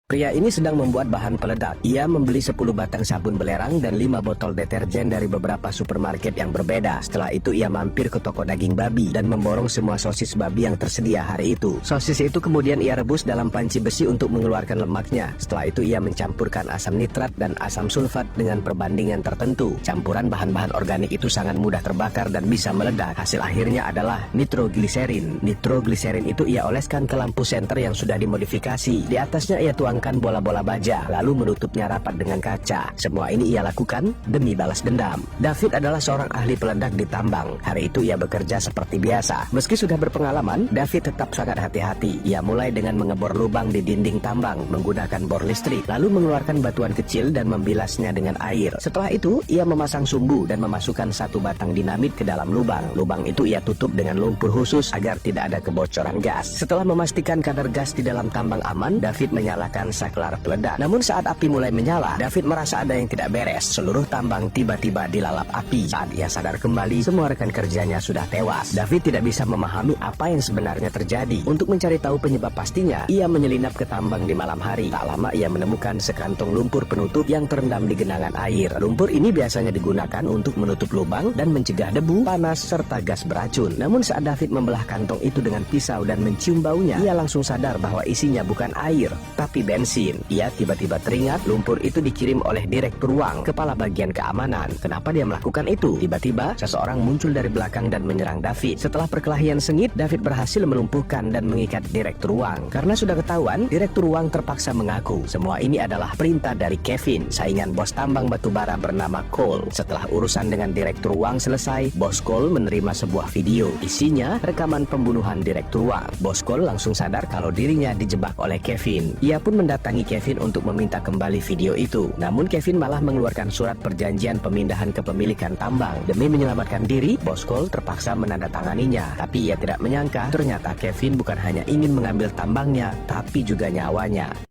Pria ini sedang membuat bahan peledak. Ia membeli 10 batang sabun belerang dan 5 botol deterjen dari beberapa supermarket yang berbeda. Setelah itu ia mampir ke toko daging babi dan memborong semua sosis babi yang tersedia hari itu. Sosis itu kemudian ia rebus dalam panci besi untuk mengeluarkan lemaknya. Setelah itu ia mencampurkan asam nitrat dan asam sulfat dengan perbandingan tertentu. Campuran bahan-bahan organik itu sangat mudah terbakar dan bisa meledak. Hasil akhirnya adalah nitrogliserin. Nitrogliserin itu ia oleskan ke lampu senter yang sudah dimodifikasi. Di atasnya ia tuang bola-bola baja, lalu menutupnya rapat dengan kaca. Semua ini ia lakukan demi balas dendam. David adalah seorang ahli peledak di tambang. Hari itu ia bekerja seperti biasa. Meski sudah berpengalaman, David tetap sangat hati-hati. Ia mulai dengan mengebor lubang di dinding tambang menggunakan bor listrik, lalu mengeluarkan batuan kecil dan membilasnya dengan air. Setelah itu, ia memasang sumbu dan memasukkan 1 batang dinamit ke dalam lubang. Lubang itu ia tutup dengan lumpur khusus agar tidak ada kebocoran gas. Setelah memastikan kadar gas di dalam tambang aman, David menyalakan saklar peledak. Namun saat api mulai menyala, David merasa ada yang tidak beres. Seluruh tambang tiba-tiba dilalap api. Saat ia sadar kembali, semua rekan kerjanya sudah tewas. David tidak bisa memahami apa yang sebenarnya terjadi. Untuk mencari tahu penyebab pastinya, ia menyelinap ke tambang di malam hari. Tak lama ia menemukan sekantong lumpur penutup yang terendam di genangan air. Lumpur ini biasanya digunakan untuk menutup lubang dan mencegah debu, panas, serta gas beracun. Namun saat David membelah kantong itu dengan pisau dan mencium baunya, ia langsung sadar bahwa isinya bukan air, tapi bensin. Ia tiba-tiba teringat lumpur itu dikirim oleh direktur Wang, kepala bagian keamanan. Kenapa dia melakukan itu? Tiba-tiba seseorang muncul dari belakang dan menyerang David. Setelah perkelahian sengit, David berhasil melumpuhkan dan mengikat direktur Wang. Karena sudah ketahuan, direktur Wang terpaksa mengaku semua ini adalah perintah dari Kevin, saingan bos tambang batubara bernama Cole. Setelah urusan dengan direktur Wang selesai, bos Cole menerima sebuah video. Isinya rekaman pembunuhan direktur Wang. Bos Cole langsung sadar kalau dirinya dijebak oleh Kevin. Ia pun mendatangi Kevin untuk meminta kembali video itu. Namun Kevin malah mengeluarkan surat perjanjian pemindahan kepemilikan tambang. Demi menyelamatkan diri, bos Cole terpaksa menandatanganinya. Tapi ia tidak menyangka ternyata Kevin bukan hanya ingin mengambil tambangnya, tapi juga nyawanya.